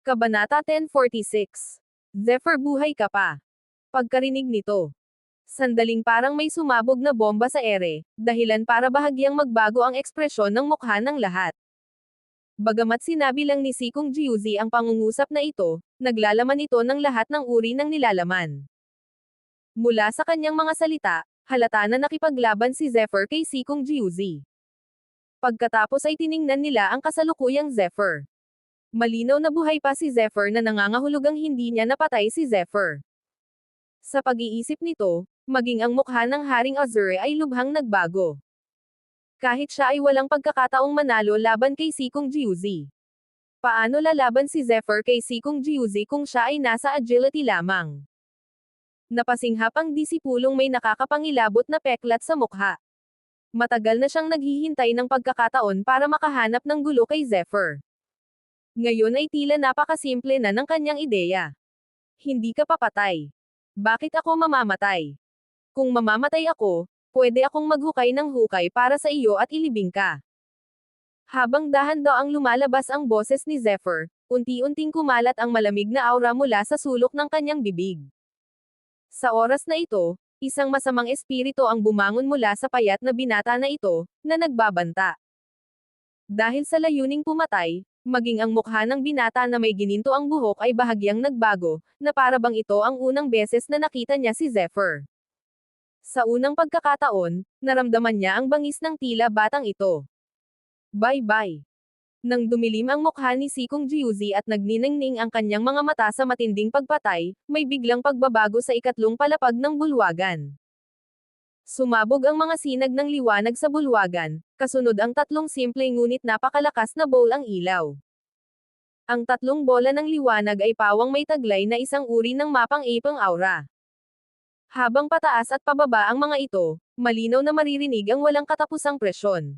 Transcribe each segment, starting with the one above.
Kabanata 1046. Zephyr, buhay ka pa. Pagkarinig nito, sandaling parang may sumabog na bomba sa ere, dahilan para bahagyang magbago ang ekspresyon ng mukha ng lahat. Bagamat sinabi lang ni Sikong Jiuzi ang pangungusap na ito, naglalaman ito ng lahat ng uri ng nilalaman. Mula sa kanyang mga salita, halata na nakipaglaban si Zephyr kay Sikong Jiuzi. Pagkatapos ay tiningnan nila ang kasalukuyang Zephyr. Malinaw na buhay pa si Zephyr na nangangahulugang hindi niya napatay si Zephyr. Sa pag-iisip nito, maging ang mukha ng Haring Azure ay lubhang nagbago. Kahit siya ay walang pagkakataong manalo laban kay Sikong Jiuzi. Paano lalaban si Zephyr kay Sikong Jiuzi kung siya ay nasa agility lamang? Napasinghap ang disipulong may nakakapangilabot na peklat sa mukha. Matagal na siyang naghihintay ng pagkakataon para makahanap ng gulo kay Zephyr. Ngayon ay tila napakasimple na ng kanyang ideya. Hindi ka papatay. Bakit ako mamamatay? Kung mamamatay ako, pwede akong maghukay ng hukay para sa iyo at ilibing ka. Habang dahan-daang lumalabas ang boses ni Zephyr, unti-unting kumalat ang malamig na aura mula sa sulok ng kanyang bibig. Sa oras na ito, isang masamang espiritu ang bumangon mula sa payat na binata na ito, na nagbabanta. Dahil sa layuning pumatay, maging ang mukha ng binata na may gininto ang buhok ay bahagyang nagbago, na para bang ito ang unang beses na nakita niya si Zephyr. Sa unang pagkakataon, naramdaman niya ang bangis ng tila batang ito. Bye-bye. Nang dumilim ang mukha ni Sikong Jiuzi at nagniningning ang kanyang mga mata sa matinding pagpatay, may biglang pagbabago sa ikatlong palapag ng bulwagan. Sumabog ang mga sinag ng liwanag sa bulwagan, kasunod ang tatlong simple ngunit napakalakas na bowl ang ilaw. Ang tatlong bola ng liwanag ay pawang may taglay na isang uri ng mapang-ipang aura. Habang pataas at pababa ang mga ito, malinaw na maririnig ang walang katapusang presyon.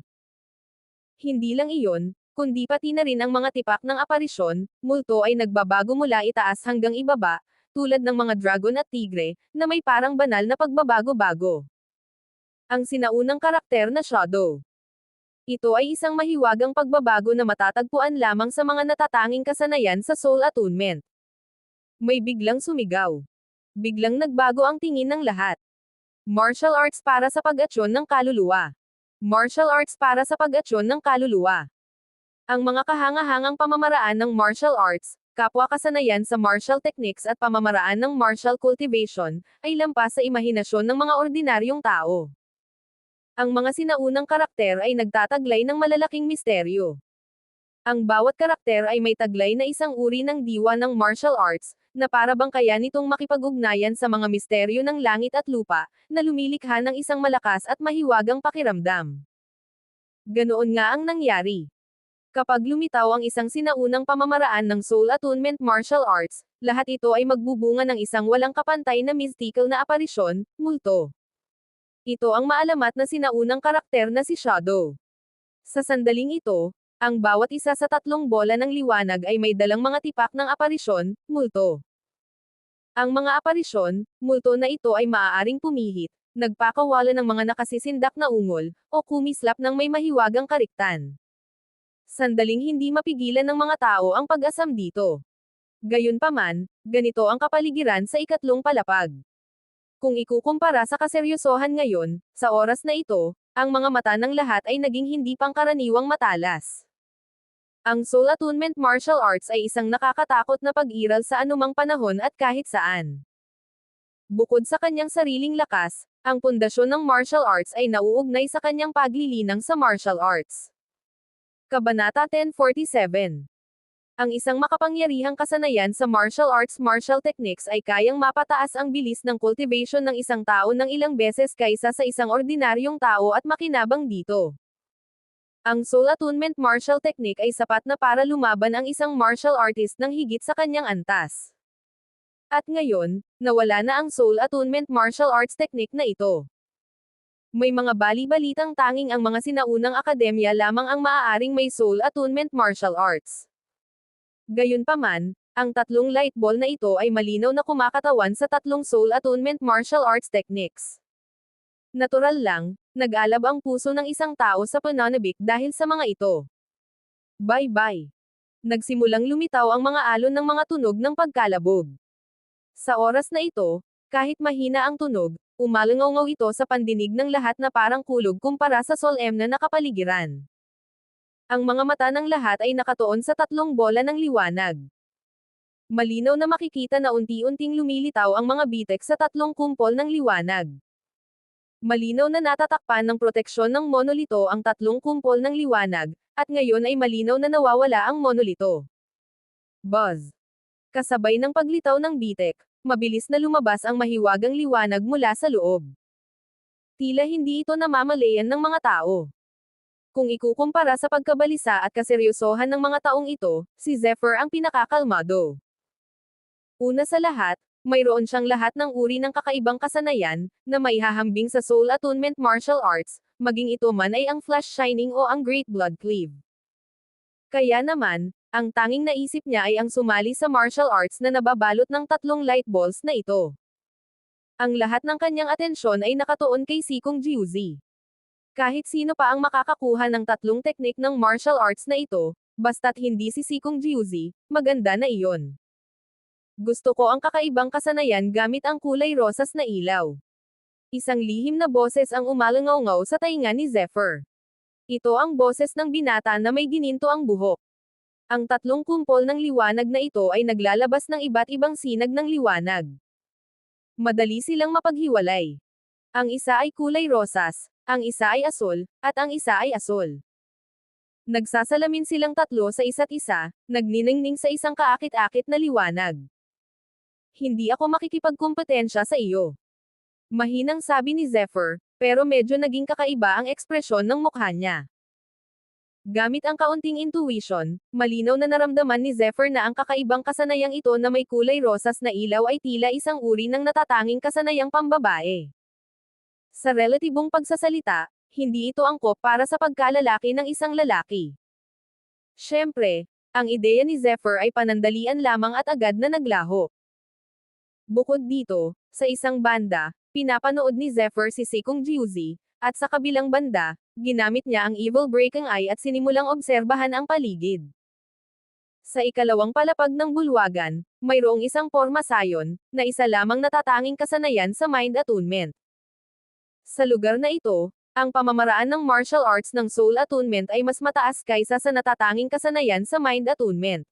Hindi lang iyon, kundi pati na rin ang mga tipak ng aparisyon, multo ay nagbabago mula itaas hanggang ibaba, tulad ng mga dragon at tigre, na may parang banal na pagbabago-bago. Ang sinaunang karakter na Shadow. Ito ay isang mahiwagang pagbabago na matatagpuan lamang sa mga natatanging kasanayan sa Soul Attunement. May biglang sumigaw. Biglang nagbago ang tingin ng lahat. Martial arts para sa pag-aksyon ng kaluluwa. Martial arts para sa pag-aksyon ng kaluluwa. Ang mga kahangahangang pamamaraan ng martial arts, kapwa kasanayan sa martial techniques at pamamaraan ng martial cultivation, ay lampas sa imahinasyon ng mga ordinaryong tao. Ang mga sinaunang karakter ay nagtataglay ng malalaking misteryo. Ang bawat karakter ay may taglay na isang uri ng diwa ng martial arts, na para bang kaya nitong makipag-ugnayan sa mga misteryo ng langit at lupa, na lumilikha ng isang malakas at mahiwagang pakiramdam. Ganoon nga ang nangyari. Kapag lumitaw ang isang sinaunang pamamaraan ng Soul Attunement Martial Arts, lahat ito ay magbubunga ng isang walang kapantay na mystical na aparisyon, multo. Ito ang maalamat na sinaunang karakter na si Shadow. Sa sandaling ito, ang bawat isa sa tatlong bola ng liwanag ay may dalang mga tipak ng aparisyon, multo. Ang mga aparisyon, multo na ito ay maaaring pumihit, nagpakawala ng mga nakasisindak na ungol, o kumislap ng may mahiwagang kariktan. Sandaling hindi mapigilan ng mga tao ang pag-asam dito. Gayunpaman, ganito ang kapaligiran sa ikatlong palapag. Kung ikukumpara sa kaseryosohan ngayon, sa oras na ito, ang mga mata ng lahat ay naging hindi pangkaraniwang matalas. Ang Soul Attunement Martial Arts ay isang nakakatakot na pag-iral sa anumang panahon at kahit saan. Bukod sa kanyang sariling lakas, ang pundasyon ng martial arts ay nauugnay sa kanyang paglilinang sa martial arts. Kabanata 1047. Ang isang makapangyarihang kasanayan sa martial arts martial techniques ay kayang mapataas ang bilis ng cultivation ng isang tao ng ilang beses kaysa sa isang ordinaryong tao at makinabang dito. Ang Soul Attunement martial technique ay sapat na para lumaban ang isang martial artist ng higit sa kanyang antas. At ngayon, nawala na ang Soul Attunement martial arts technique na ito. May mga bali-balitang tanging ang mga sinaunang akademya lamang ang maaaring may Soul Attunement martial arts. Gayunpaman, ang tatlong light ball na ito ay malinaw na kumakatawan sa tatlong Soul Attunement martial arts techniques. Natural lang, nag-alab ang puso ng isang tao sa pananabik dahil sa mga ito. Bye-bye. Nagsimulang lumitaw ang mga alon ng mga tunog ng pagkalabog. Sa oras na ito, kahit mahina ang tunog, umalangaw ito sa pandinig ng lahat na parang kulog kumpara sa solemn na kapaligiran. Ang mga mata ng lahat ay nakatuon sa tatlong bola ng liwanag. Malinaw na makikita na unti-unting lumilitaw ang mga bitek sa tatlong kumpol ng liwanag. Malinaw na natatakpan ng proteksyon ng monolito ang tatlong kumpol ng liwanag, at ngayon ay malinaw na nawawala ang monolito. Buzz. Kasabay ng paglitaw ng bitek, mabilis na lumabas ang mahiwagang liwanag mula sa loob. Tila hindi ito namamalayan ng mga tao. Kung ikukumpara sa pagkabalisa at kaseryosohan ng mga taong ito, si Zephyr ang pinakakalmado. Una sa lahat, mayroon siyang lahat ng uri ng kakaibang kasanayan, na maihahambing sa Soul Attunement Martial Arts, maging ito man ay ang Flash Shining o ang Great Blood Cleave. Kaya naman, ang tanging naisip niya ay ang sumali sa martial arts na nababalot ng tatlong light balls na ito. Ang lahat ng kanyang atensyon ay nakatuon kay Sikong Jiuzi. Kahit sino pa ang makakakuha ng tatlong teknik ng martial arts na ito, basta't hindi si Sikong Jiuzi, maganda na iyon. Gusto ko ang kakaibang kasanayan gamit ang kulay rosas na ilaw. Isang lihim na boses ang umalangaw sa tainga ni Zephyr. Ito ang boses ng binata na may gininto ang buhok. Ang tatlong kumpol ng liwanag na ito ay naglalabas ng iba't ibang sinag ng liwanag. Madali silang mapaghiwalay. Ang isa ay kulay rosas, ang isa ay asul, at ang isa ay asul. Nagsasalamin silang tatlo sa isa't isa, nagniningning sa isang kaakit-akit na liwanag. Hindi ako makikipagkumpetensya sa iyo. Mahinang sabi ni Zephyr, pero medyo naging kakaiba ang ekspresyon ng mukha niya. Gamit ang kaunting intuition, malinaw na naramdaman ni Zephyr na ang kakaibang kasanayang ito na may kulay rosas na ilaw ay tila isang uri ng natatanging kasanayang pambabae. Sa relatibong pagsasalita, hindi ito angkop para sa pagkalalaki ng isang lalaki. Siyempre, ang ideya ni Zephyr ay panandalian lamang at agad na naglaho. Bukod dito, sa isang banda, pinapanood ni Zephyr si Sikong Jiuzi, at sa kabilang banda, ginamit niya ang Evil Breaking Eye at sinimulang obserbahan ang paligid. Sa ikalawang palapag ng bulwagan, mayroong isang porma sayon, na isa lamang natatanging kasanayan sa Mind Attunement. Sa lugar na ito, ang pamamaraan ng martial arts ng Soul Attunement ay mas mataas kaysa sa natatanging kasanayan sa Mind Attunement.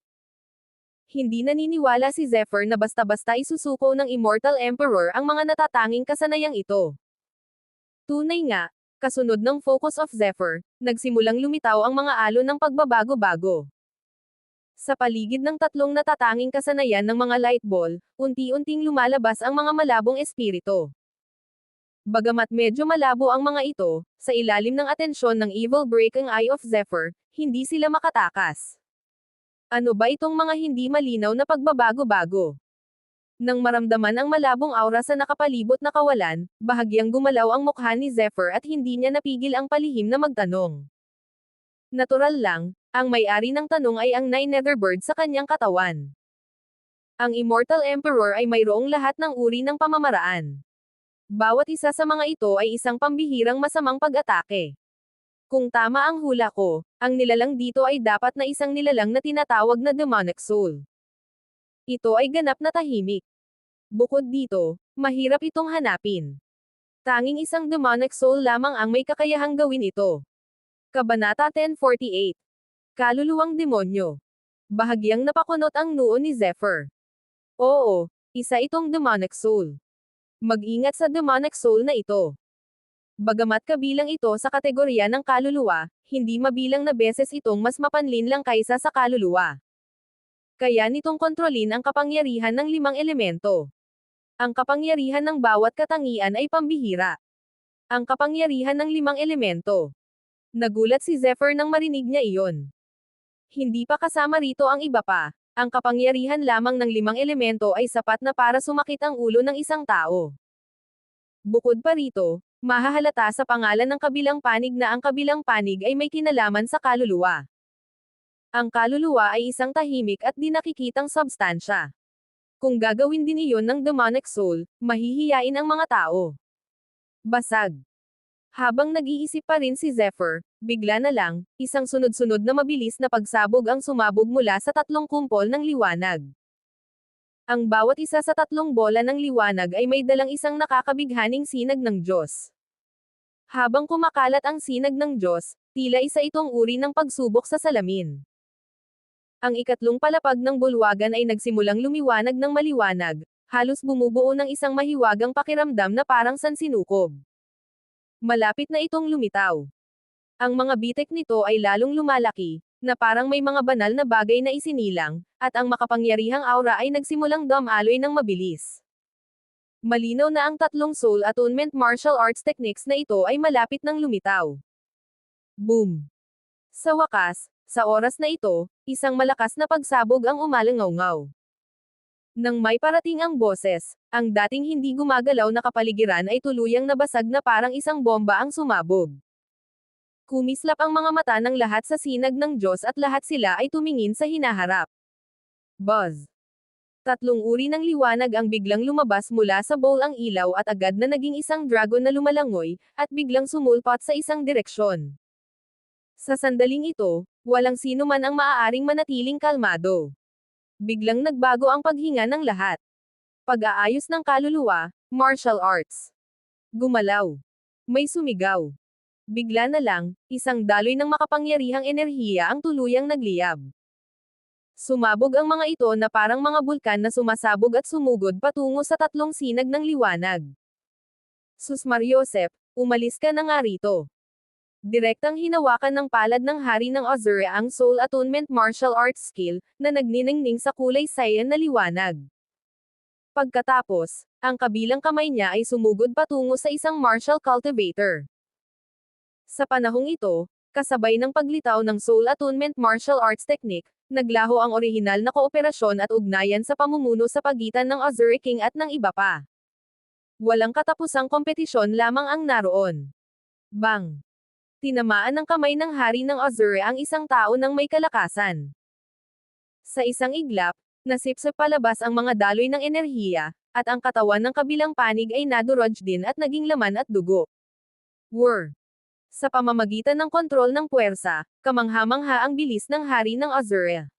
Hindi naniniwala si Zephyr na basta-basta isusuko ng Immortal Emperor ang mga natatanging kasanayang ito. Tunay nga, kasunod ng focus of Zephyr, nagsimulang lumitaw ang mga alon ng pagbabago-bago. Sa paligid ng tatlong natatanging kasanayan ng mga light ball, unti-unting lumalabas ang mga malabong espiritu. Bagamat medyo malabo ang mga ito, sa ilalim ng atensyon ng Evil Breaking Eye of Zephyr, hindi sila makatakas. Ano ba itong mga hindi malinaw na pagbabago-bago? Nang maramdaman ang malabong aura sa nakapalibot na kawalan, bahagyang gumalaw ang mukha ni Zephyr at hindi niya napigil ang palihim na magtanong. Natural lang, ang may-ari ng tanong ay ang Nine Netherbird sa kanyang katawan. Ang Immortal Emperor ay mayroong lahat ng uri ng pamamaraan. Bawat isa sa mga ito ay isang pambihirang masamang pag-atake. Kung tama ang hula ko, ang nilalang dito ay dapat na isang nilalang na tinatawag na demonic soul. Ito ay ganap na tahimik. Bukod dito, mahirap itong hanapin. Tanging isang demonic soul lamang ang may kakayahang gawin ito. Kabanata 1048. Kaluluwang demonyo. Bahagyang napakunot ang noo ni Zephyr. Oo, isa itong demonic soul. Mag-ingat sa demonic soul na ito. Bagamat kabilang ito sa kategorya ng kaluluwa, hindi mabilang na beses itong mas mapanlin lang kaysa sa kaluluwa. Kaya nitong kontrolin ang kapangyarihan ng 5 elemento. Ang kapangyarihan ng bawat katangian ay pambihira. Ang kapangyarihan ng 5 elemento. Nagulat si Zephyr nang marinig niya iyon. Hindi pa kasama rito ang iba pa. Ang kapangyarihan lamang ng 5 elemento ay sapat na para sumakit ang ulo ng isang tao. Bukod pa rito, mahahalata sa pangalan ng kabilang panig na ang kabilang panig ay may kinalaman sa kaluluwa. Ang kaluluwa ay isang tahimik at di nakikitang substansya. Kung gagawin din iyon ng demonic soul, mahihiyain ang mga tao. Basag. Habang nag-iisip pa rin si Zephyr, bigla na lang, isang sunod-sunod na mabilis na pagsabog ang sumabog mula sa tatlong kumpol ng liwanag. Ang bawat isa sa tatlong bola ng liwanag ay may dalang isang nakakabighaning sinag ng Diyos. Habang kumakalat ang sinag ng Diyos, tila isa itong uri ng pagsubok sa salamin. Ang ikatlong palapag ng bulwagan ay nagsimulang lumiwanag ng maliwanag, halos bumubuo ng isang mahiwagang pakiramdam na parang sansinukob. Malapit na itong lumitaw. Ang mga bitek nito ay lalong lumalaki, na parang may mga banal na bagay na isinilang, at ang makapangyarihang aura ay nagsimulang dumaloy ng mabilis. Malinaw na ang tatlong soul attunement martial arts techniques na ito ay malapit ng lumitaw. Boom! Sa wakas, sa oras na ito, isang malakas na pagsabog ang umalangaw-ngaw. Nang may parating ang boses, ang dating hindi gumagalaw na kapaligiran ay tuluyang nabasag na parang isang bomba ang sumabog. Kumislap ang mga mata ng lahat sa sinag ng Diyos at lahat sila ay tumingin sa hinaharap. Buzz! Tatlong uri ng liwanag ang biglang lumabas mula sa bowl ang ilaw at agad na naging isang dragon na lumalangoy, at biglang sumulpot sa isang direksyon. Sa sandaling ito, walang sino man ang maaaring manatiling kalmado. Biglang nagbago ang paghinga ng lahat. Pag-aayos ng kaluluwa, martial arts. Gumalaw. May sumigaw. Bigla na lang, isang daloy ng makapangyarihang enerhiya ang tuluyang nagliyab. Sumabog ang mga ito na parang mga bulkan na sumasabog at sumugod patungo sa tatlong sinag ng liwanag. Sus Mariosep, umalis ka na nga rito. Direktang hinawakan ng palad ng hari ng Azuria ang Soul Attunement Martial Arts skill, na nagniningning sa kulay cyan na liwanag. Pagkatapos, ang kabilang kamay niya ay sumugod patungo sa isang martial cultivator. Sa panahong ito, kasabay ng paglitaw ng Soul Attunement Martial Arts Technique, naglaho ang orihinal na kooperasyon at ugnayan sa pamumuno sa pagitan ng Azure King at ng iba pa. Walang katapusang kompetisyon lamang ang naroon. Bang! Tinamaan ng kamay ng hari ng Azure ang isang tao ng may kalakasan. Sa isang iglap, nasipsip palabas ang mga daloy ng enerhiya, at ang katawan ng kabilang panig ay nadurog din at naging laman at dugo. Whir! Sa pamamagitan ng kontrol ng puwersa, kamangha-mangha ang bilis ng hari ng Azure.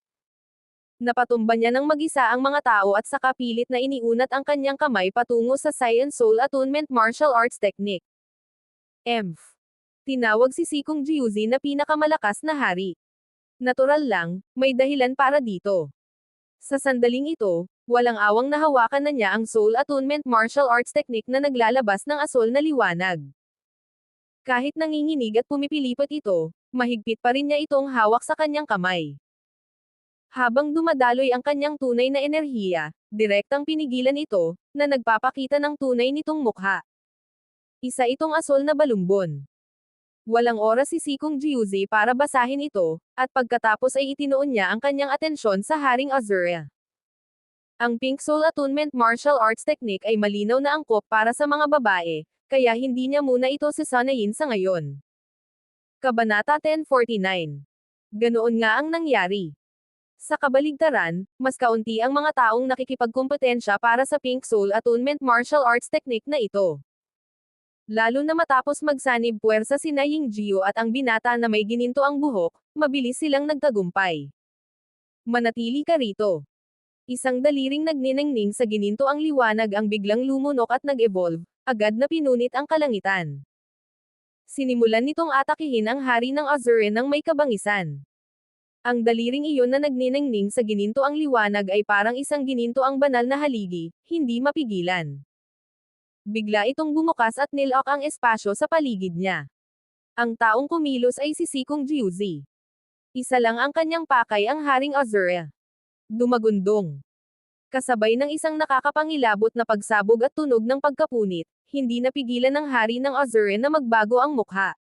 Napatumba niya ng mag-isa ang mga tao at saka pilit na iniunat ang kanyang kamay patungo sa Cyan Soul Attunement Martial Arts Technique. EMF. Tinawag si Sikong Jiuzi na pinakamalakas na hari. Natural lang, may dahilan para dito. Sa sandaling ito, walang awang nahawakan na niya ang Soul Attunement Martial Arts Technique na naglalabas ng asol na liwanag. Kahit nanginginig at pumipilipot ito, mahigpit pa rin niya itong hawak sa kanyang kamay. Habang dumadaloy ang kanyang tunay na enerhiya, direktang pinigilan ito, na nagpapakita ng tunay nitong mukha. Isa itong asol na balumbon. Walang oras si Sikong Jiuzi para basahin ito, at pagkatapos ay itinoon niya ang kanyang atensyon sa Haring Azure. Ang Pink Soul Attunement Martial Arts Technique ay malinaw na angkop para sa mga babae, kaya hindi niya muna ito sasanayin sa ngayon. Kabanata 1049. Ganoon nga ang nangyari. Sa kabaligtaran, mas kaunti ang mga taong nakikipagkompetensya para sa Pink Soul Attunement Martial Arts Technique na ito. Lalo na matapos magsanib puwersa si Ying Jiu at ang binata na may gininto ang buhok, mabilis silang nagtagumpay. Manatili ka rito. Isang daliring nagniningning sa gininto ang liwanag ang biglang lumunok at nag-evolve, agad na pinunit ang kalangitan. Sinimulan nitong atakihin ang hari ng Azure ng may kabangisan. Ang daliring iyon na nagniningning sa gininto ang liwanag ay parang isang gininto ang banal na haligi, hindi mapigilan. Bigla itong bumukas at nilok ang espasyo sa paligid niya. Ang taong kumilos ay si Sikong Jiuzi. Isa lang ang kanyang pakay ang Haring Azure. Dumagundong. Kasabay ng isang nakakapangilabot na pagsabog at tunog ng pagkapunit, hindi napigilan ng hari ng Azure na magbago ang mukha.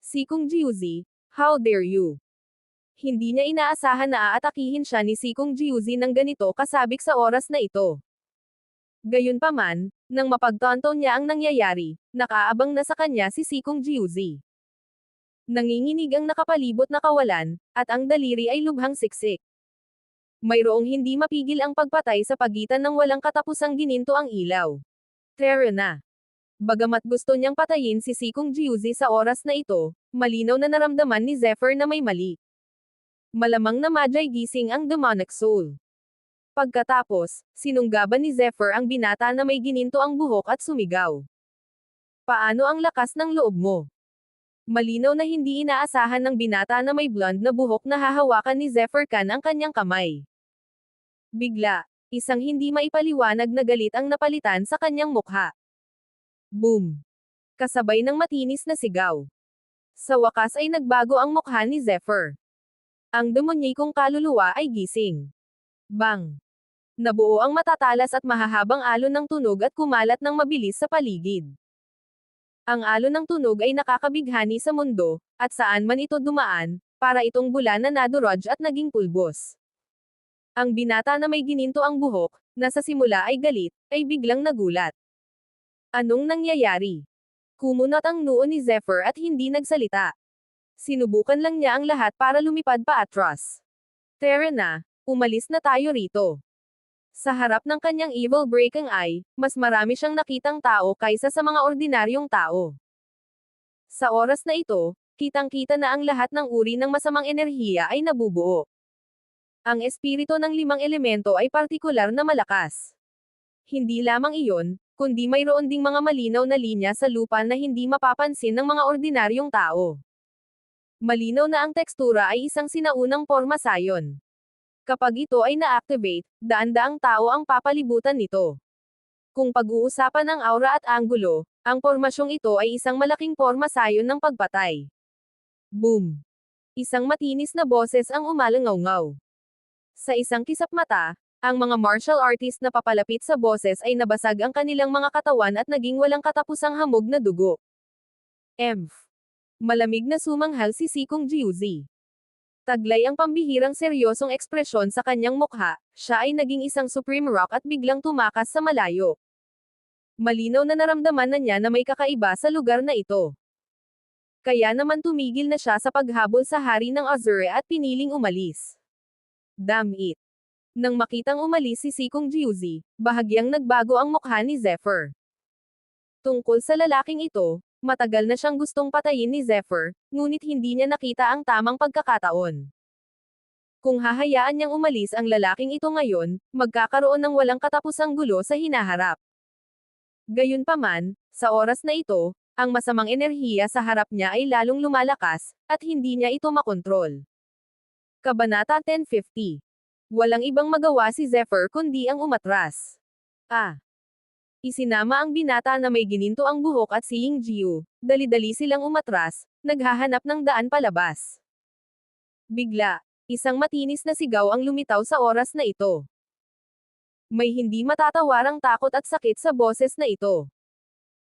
Sikong Jiuzi, how dare you? Hindi niya inaasahan na aatakihin siya ni Sikong Jiuzi ng ganito kasabik sa oras na ito. Gayunpaman, nang mapagtanto niya ang nangyayari, nakaabang na sa kanya si Sikong Jiuzi. Nanginginig ang nakapalibot na kawalan, at ang daliri ay lubhang siksik. Mayroong hindi mapigil ang pagpatay sa pagitan ng walang katapusang gininto ang ilaw. Tara na. Bagamat gusto niyang patayin si Sikong Jiuzi sa oras na ito, malinaw na naramdaman ni Zephyr na may mali. Malamang na Magi gising ang demonic soul. Pagkatapos, sinunggaban ni Zephyr ang binata na may gininto ang buhok at sumigaw. Paano ang lakas ng loob mo? Malinaw na hindi inaasahan ng binata na may blonde na buhok na hahawakan ni Zephyr Khan ang kanyang kamay. Bigla, isang hindi maipaliwanag na galit ang napalitan sa kanyang mukha. Boom! Kasabay ng matinis na sigaw. Sa wakas ay nagbago ang mukha ni Zephyr. Ang demonyikong kaluluwa ay gising. Bang! Nabuo ang matatalas at mahahabang alon ng tunog at kumalat ng mabilis sa paligid. Ang alon ng tunog ay nakakabighani sa mundo, at saan man ito dumaan, para itong bula na nadurog at naging pulbos. Ang binata na may gininto ang buhok, na sa simula ay galit, ay biglang nagulat. Anong nangyayari? Kumunot ang noo ni Zephyr at hindi nagsalita. Sinubukan lang niya ang lahat para lumipad pa atras. Tara na, umalis na tayo rito. Sa harap ng kanyang evil breaking eye, mas marami siyang nakitang tao kaysa sa mga ordinaryong tao. Sa oras na ito, kitang-kita na ang lahat ng uri ng masamang enerhiya ay nabubuo. Ang espiritu ng 5 elemento ay partikular na malakas. Hindi lamang iyon, kundi mayroon ding mga malinaw na linya sa lupa na hindi mapapansin ng mga ordinaryong tao. Malinaw na ang tekstura ay isang sinaunang porma sayon. Kapag ito ay na-activate, daan-daang tao ang papalibutan nito. Kung pag-uusapan ng aura at anggulo, ang pormasyong ito ay isang malaking porma sayon ng pagpatay. Boom! Isang matinis na boses ang umalangaw-ngaw. Sa isang kisap mata, ang mga martial artist na papalapit sa boses ay nabasag ang kanilang mga katawan at naging walang katapusang hamog na dugo. Malamig na sumanghal si Sikong Jiuzi. Taglay ang pambihirang seryosong ekspresyon sa kanyang mukha, siya ay naging isang supreme rock at biglang tumakas sa malayo. Malinaw na naramdaman na niya na may kakaiba sa lugar na ito. Kaya naman tumigil na siya sa paghabol sa hari ng Azure at piniling umalis. Damn it! Nang makitang umalis si Sikong Jiuzi, bahagyang nagbago ang mukha ni Zephyr. Tungkol sa lalaking ito, matagal na siyang gustong patayin ni Zephyr, ngunit hindi niya nakita ang tamang pagkakataon. Kung hahayaan niyang umalis ang lalaking ito ngayon, magkakaroon ng walang katapusang gulo sa hinaharap. Gayunpaman, sa oras na ito, ang masamang enerhiya sa harap niya ay lalong lumalakas, at hindi niya ito makontrol. Kabanata 1050. Walang ibang magawa si Zephyr kundi ang umatras. Isinama ang binata na may gininto ang buhok at si Yingjiu, dali-dali silang umatras, naghahanap ng daan palabas. Bigla, isang matinis na sigaw ang lumitaw sa oras na ito. May hindi matatawarang takot at sakit sa boses na ito.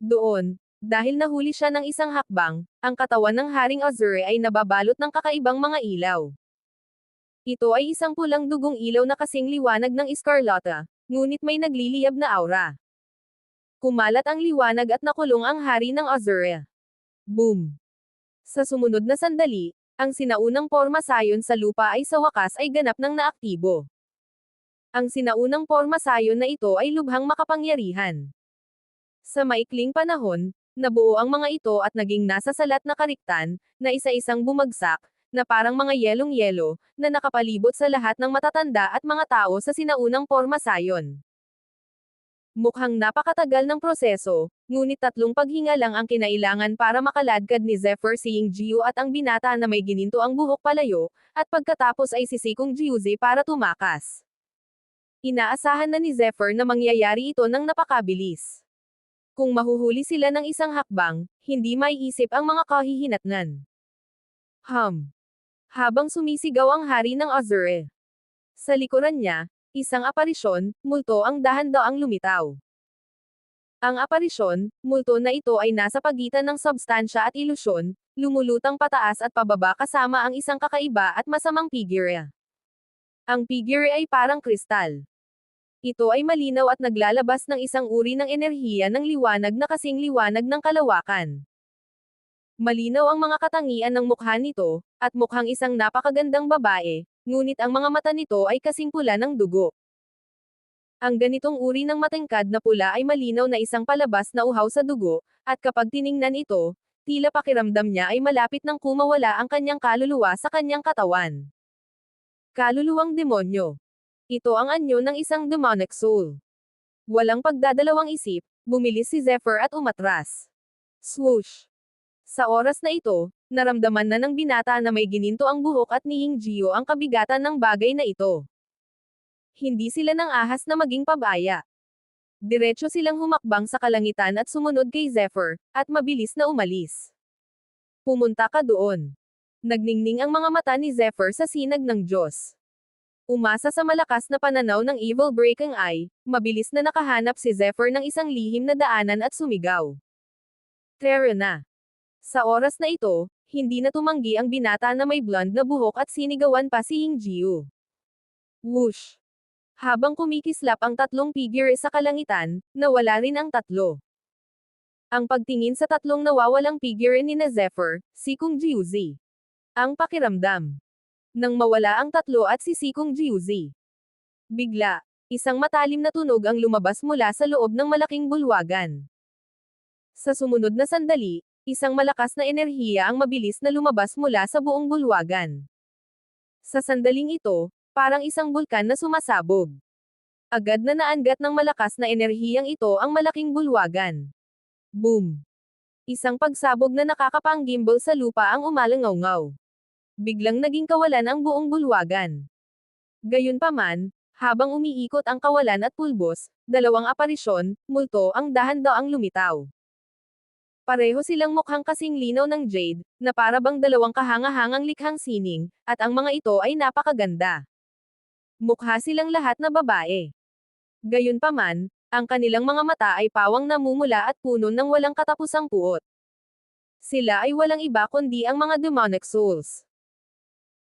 Doon, dahil nahuli siya ng isang hakbang, ang katawan ng Haring Azure ay nababalot ng kakaibang mga ilaw. Ito ay isang pulang dugong ilaw na kasing liwanag ng Escarlata, ngunit may nagliliyab na aura. Kumalat ang liwanag at nakulong ang hari ng Azure. Boom! Sa sumunod na sandali, ang sinaunang porma sayon sa lupa ay sa wakas ay ganap ng naaktibo. Ang sinaunang porma sayon na ito ay lubhang makapangyarihan. Sa maikling panahon, nabuo ang mga ito at naging nasa salat na kariktan, na isa-isang bumagsak, na parang mga yelong-yelo, na nakapalibot sa lahat ng matatanda at mga tao sa sinaunang porma sayon. Mukhang napakatagal ng proseso, ngunit 3 paghinga lang ang kinailangan para makaladkad ni Zephyr si Yingjiu at ang binata na may gininto ang buhok palayo, at pagkatapos ay si Sikong Jiuzi para tumakas. Inaasahan na ni Zephyr na mangyayari ito ng napakabilis. Kung mahuhuli sila ng isang hakbang, hindi maiisip ang mga kahihinatnan. Habang sumisigaw ang hari ng Azure. Sa likuran niya, isang aparisyon, multo ang dahan-daang lumitaw. Ang aparisyon, multo na ito ay nasa pagitan ng substansya at ilusyon, lumulutang pataas at pababa kasama ang isang kakaiba at masamang figure. Ang figure ay parang kristal. Ito ay malinaw at naglalabas ng isang uri ng enerhiya ng liwanag na kasing liwanag ng kalawakan. Malinaw ang mga katangian ng mukha nito, at mukhang isang napakagandang babae, ngunit ang mga mata nito ay kasing pula ng dugo. Ang ganitong uri ng matangkad na pula ay malinaw na isang palabas na uhaw sa dugo, at kapag tiningnan ito, tila pakiramdam niya ay malapit nang kumawala ang kanyang kaluluwa sa kanyang katawan. Kaluluwang demonyo. Ito ang anyo ng isang demonic soul. Walang pagdadalawang isip, bumilis si Zephyr at umatras. Swoosh! Sa oras na ito, naramdaman na ng binata na may gininto ang buhok at ni Hing-Gio ang kabigatan ng bagay na ito. Hindi sila nang ahas na maging pabaya. Diretso silang humakbang sa kalangitan at sumunod kay Zephyr, at mabilis na umalis. Pumunta ka doon. Nagningning ang mga mata ni Zephyr sa sinag ng Diyos. Umasa sa malakas na pananaw ng Evil Breaking Eye, mabilis na nakahanap si Zephyr ng isang lihim na daanan at sumigaw. Tara na! Sa oras na ito, hindi na tumanggi ang binata na may blonde na buhok at sinigawan pa si Hing-Gio. Whoosh! Habang kumikislap ang tatlong figure sa kalangitan, nawala rin ang tatlo. Ang pagtingin sa tatlong nawawalang figure ni na Zephyr, si Kung Jiuzi. Ang pakiramdam. Nang mawala ang tatlo at si Kung Jiuzi. Bigla, isang matalim na tunog ang lumabas mula sa loob ng malaking bulwagan. Sa sumunod na sandali, isang malakas na enerhiya ang mabilis na lumabas mula sa buong bulwagan. Sa sandaling ito, parang isang bulkan na sumasabog. Agad na naangat ng malakas na enerhiyang ito ang malaking bulwagan. Boom! Isang pagsabog na nakakapanggimbal sa lupa ang umalangaw-ngaw. Biglang naging kawalan ang buong bulwagan. Gayunpaman, habang umiikot ang kawalan at pulbos, dalawang aparisyon, multo ang dahan-daang lumitaw. Pareho silang mukhang kasing linaw ng jade, na para bang dalawang kahanga-hangang likhang sining, at ang mga ito ay napakaganda. Mukha silang lahat na babae. Gayunpaman, ang kanilang mga mata ay pawang namumula at puno ng walang katapusang puot. Sila ay walang iba kundi ang mga demonic souls.